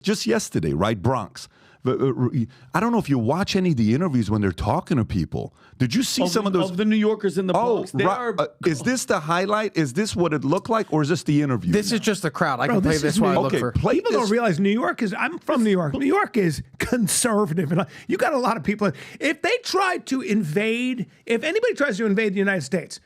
Just yesterday, right? Bronx. I don't know if you watch any of the interviews when they're talking to people. Did you see some of those? Of the New Yorkers in the Bronx? Is this the highlight? Is this what it looked like? Or is this the interview? This is just the crowd. I can play this while I look for. People don't realize New York is, I'm from New York. New York is conservative. And you got a lot of people. If they try to invade, if anybody tries to invade the United States,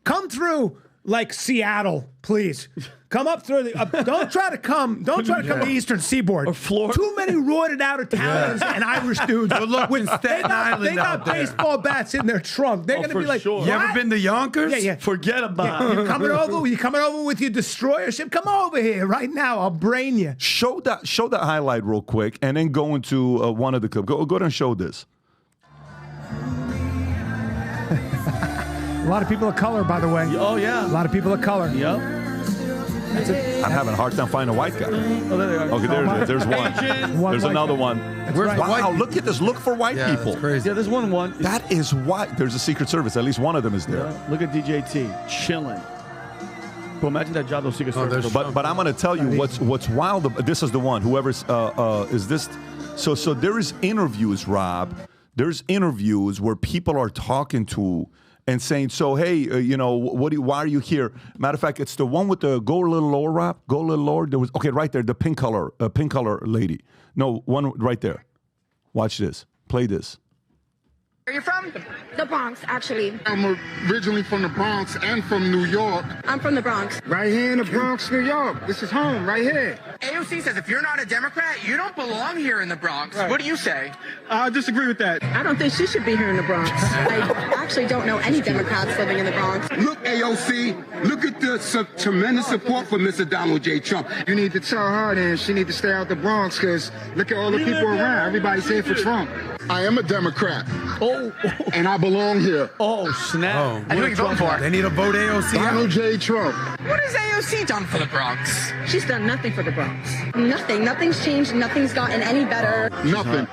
come through like Seattle, please. Come up through the. Don't try to come the Eastern Seaboard or Florida. Too many roided out Italians and Irish dudes. Good luck with Staten Island. They got baseball bats in their trunk. They're gonna be like, sure. What? You ever been to Yonkers? Yeah. Forget about it. You coming over with your destroyer ship? Come over here right now. I'll brain you. Show that highlight real quick, and then go into one of the clips. Go ahead and show this. A lot of people of color, by the way. Oh, yeah. A lot of people of color. Yep. I'm having a hard time finding a white guy. Oh, there they are. Okay, there it is. There's one. There's another one. Right. Wow, look at this. Look for white people. That's crazy. Yeah, there's one. That is white. There's a Secret Service. At least one of them is there. Yeah. Look at DJT chilling. But imagine that job those Secret Service. But I'm going to tell you what's wild. This is the one. Whoever's is this. So there is interviews, Rob. There's interviews where people are talking to and saying, so, hey, why are you here? Matter of fact, it's the one with the go a little lower, Rob. Go a little lower. There was right there, the pink color lady. No, one right there. Watch this. Play this. Where are you from? The Bronx, actually. I'm originally from the Bronx and from New York. I'm from the Bronx. Right here in the Bronx, New York. This is home, right here. AOC says if you're not a Democrat, you don't belong here in the Bronx. Right. What do you say? I disagree with that. I don't think she should be here in the Bronx. I actually don't know any Democrats living in the Bronx. Look, AOC, look at the tremendous support for Mr. Donald J. Trump. You need to tell her then she need to stay out the Bronx because look at all the people around. Everybody's here for Trump. I am a Democrat. And I belong here. Oh, snap. And who are you voting for? They need to vote AOC Donald J. Trump. What has AOC done for the Bronx? She's done nothing for the Bronx. Nothing. Nothing's changed. Nothing's gotten any better. Nothing.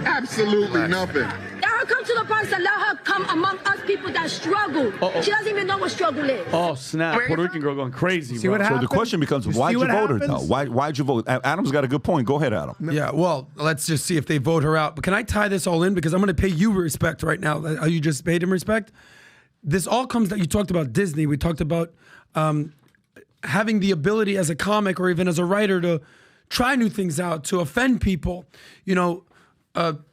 Absolutely nothing. Let her come to the Bronx and let her come among us people that struggle. She doesn't even know what struggle is. Oh, snap. Puerto Rican girl going crazy, See bro. what So happens? the question becomes, why'd you vote her, though? Why'd you vote? Adam's got a good point. Go ahead, Adam. Yeah, well, let's just see if they vote her out. But can I tie this all in? Because I'm going to pay you respect right now. How you just paid him respect? This all comes that you talked about Disney. We talked about having the ability as a comic or even as a writer to try new things out, to offend people.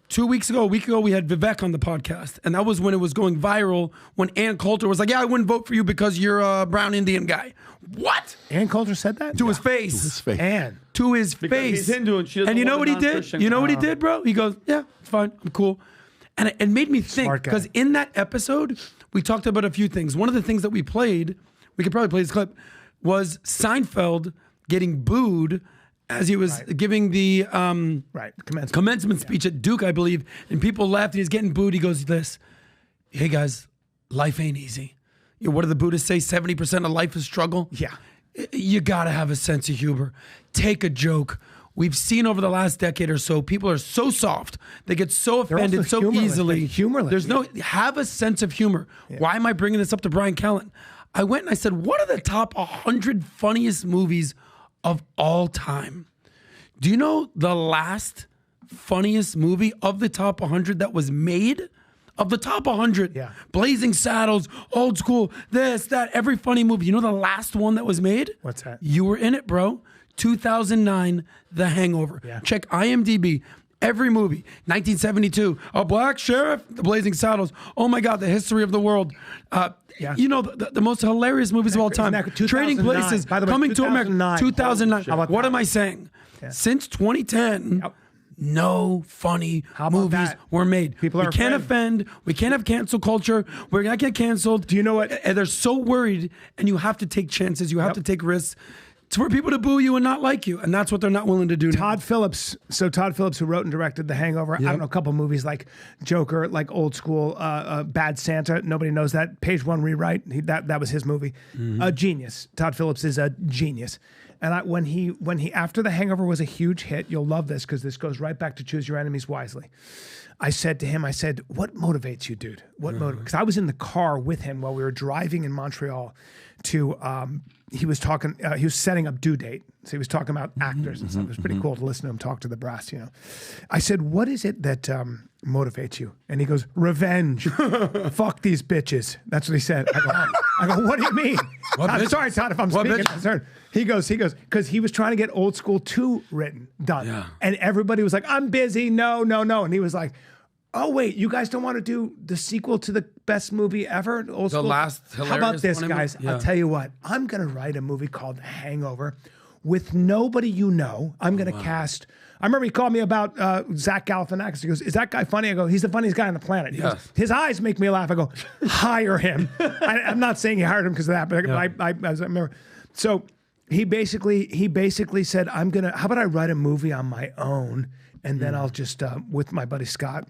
2 weeks ago, a week ago, we had Vivek on the podcast. And that was when it was going viral, when Ann Coulter was like, yeah, I wouldn't vote for you because you're a brown Indian guy. What? Ann Coulter said that? To his face. To his face. Ann. To his Because face. he's Hindu and she doesn't and you know want what a he did? non-Christian. You know what he did, bro? He goes, yeah, it's fine. I'm cool. And it made me think, Smart guy. because in that episode, we talked about a few things. One of the things that we played, we could probably play this clip, was Seinfeld getting booed as he was giving the commencement speech at Duke, I believe, and people laughed and he's getting booed. He goes this, hey guys, life ain't easy. What do the Buddhists say? 70% of life is struggle? Yeah. You gotta have a sense of humor. Take a joke. We've seen over the last decade or so, people are so soft. They get so offended so humorless. easily. They're humorless. There's no, have a sense of humor. Yeah. Why am I bringing this up to Brian Callen? I went and I said, what are the top 100 funniest movies of all time? Do you know the last funniest movie of the top 100 that was made? Of the top 100, Blazing Saddles, Old School, this, that, every funny movie. You know the last one that was made? What's that? You were in it, bro. 2009, The Hangover. Yeah. Check IMDb. Every movie. 1972, A Black Sheriff, The Blazing Saddles. Oh my God, The History of the World. You know, the most hilarious movies of all time. Trading Places, by the way, Coming to America. 2009. What am I that? saying? Since 2010, no funny movies were made. People we are can't afraid. offend. We can't have cancel culture. We're going to get canceled. Do you know what? And they're so worried, and you have to take chances. You have to take risks. It's for people to boo you and not like you, and that's what they're not willing to do. Todd Phillips, who wrote and directed The Hangover, I don't know, a couple movies like Joker, like Old School, Bad Santa, nobody knows that, Page One Rewrite, that was his movie. A genius. Todd Phillips is a genius. And when he after The Hangover was a huge hit, you'll love this because this goes right back to choose your enemies wisely. I said to him, what motivates you, dude? What motivates? Because I was in the car with him while we were driving in Montreal to, he was setting up Due Date. So he was talking about actors and stuff. It was pretty cool to listen to him talk to the brass, I said, what is it that motivates you? And he goes, revenge. Fuck these bitches. That's what he said. I go, what do you mean? I'm sorry, Todd, if I'm speaking concerned. He goes, because he was trying to get Old School 2 done. Yeah. And everybody was like, I'm busy. No. And he was like, oh, wait, you guys don't want to do the sequel to the best movie ever? Old School? How about this, guys? Yeah. I'll tell you what. I'm going to write a movie called The Hangover with nobody you know. I'm going to cast... I remember he called me about Zach Galifianakis. He goes, is that guy funny? I go, he's the funniest guy on the planet. He goes, his eyes make me laugh. I go, hire him. I'm not saying he hired him because of that, but I remember. So he basically said, how about I write a movie on my own, and then I'll just, with my buddy Scott,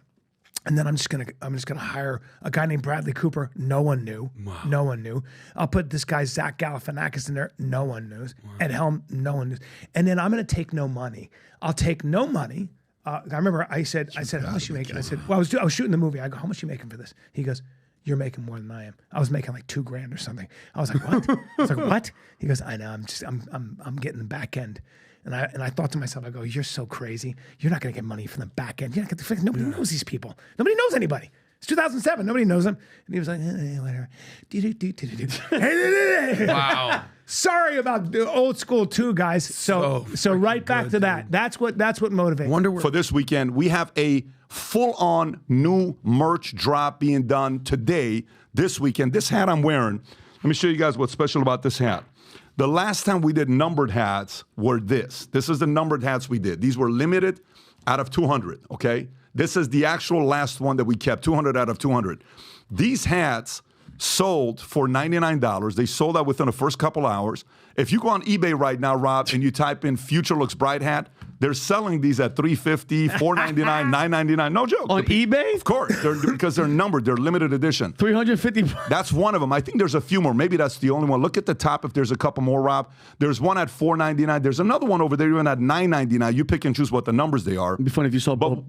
and then I'm just gonna hire a guy named Bradley Cooper. No one knew. Wow. No one knew. I'll put this guy Zach Galifianakis in there. No one knows. Wow. Ed Helm. No one knows. And then I'm gonna take no money. I'll take no money. I remember I said, how much you making? I said, well, I was shooting the movie. I go, how much you making for this? He goes, you're making more than I am. I was making like $2,000 or something. I was like, what? I was like, what? He goes, I know. I'm getting the back end. And I thought to myself, I go, you're so crazy. You're not going to get money from the back end. You're not gonna nobody knows these people. Nobody knows anybody. It's 2007. Nobody knows them. And he was like, whatever. Wow. Sorry about the Old School 2, guys. So right back to that. That's what motivates. For this weekend, we have a full-on new merch drop being done today, this weekend. This hat I'm wearing, let me show you guys what's special about this hat. The last time we did numbered hats were this. This is the numbered hats we did. These were limited out of 200, okay? This is the actual last one that we kept, 200 out of 200. These hats sold for $99. They sold out within the first couple hours. If you go on eBay right now, Rob, and you type in Future Looks Bright hat, they're selling these at $350, $499, $999. No joke. On eBay? Of course, because they're numbered. They're limited edition. 350. That's one of them. I think there's a few more. Maybe that's the only one. Look at the top if there's a couple more, Rob. There's one at $499. There's another one over there even at $999. You pick and choose what the numbers they are. It'd be funny if you saw But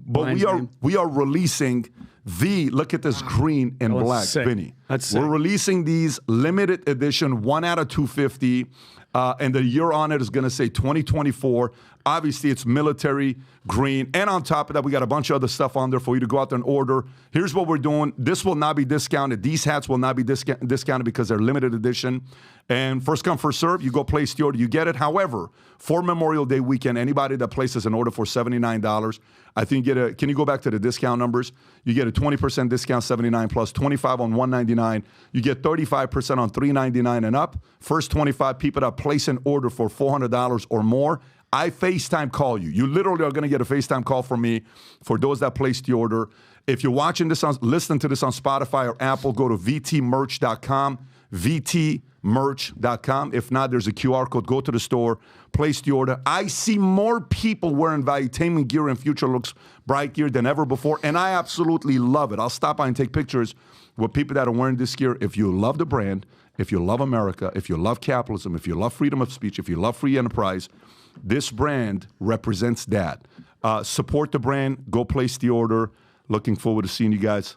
we are releasing look at this green and black, Vinny. We're releasing these limited edition, 1 out of 250, and the year on it is going to say 2024. Obviously, it's military green. And on top of that, we got a bunch of other stuff on there for you to go out there and order. Here's what we're doing. This will not be discounted. These hats will not be discounted because they're limited edition. And first come, first serve. You go place the order, you get it. However, for Memorial Day weekend, anybody that places an order for $79, I think can you go back to the discount numbers? You get a 20% discount, 79 plus, 25 on 199. You get 35% on 399 and up. First 25 people that place an order for $400 or more, I FaceTime call you. You literally are going to get a FaceTime call from me for those that placed the order. If you're watching this, listening to this on Spotify or Apple, go to vtmerch.com, vtmerch.com. If not, there's a QR code. Go to the store, place the order. I see more people wearing Valuetainment gear and Future Looks Bright gear than ever before, and I absolutely love it. I'll stop by and take pictures with people that are wearing this gear. If you love the brand, if you love America, if you love capitalism, if you love freedom of speech, if you love free enterprise, this brand represents that. Support the brand. Go place the order. Looking forward to seeing you guys,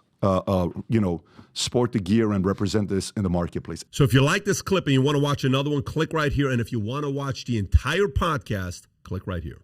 sport the gear and represent this in the marketplace. So if you like this clip and you want to watch another one, click right here. And if you want to watch the entire podcast, click right here.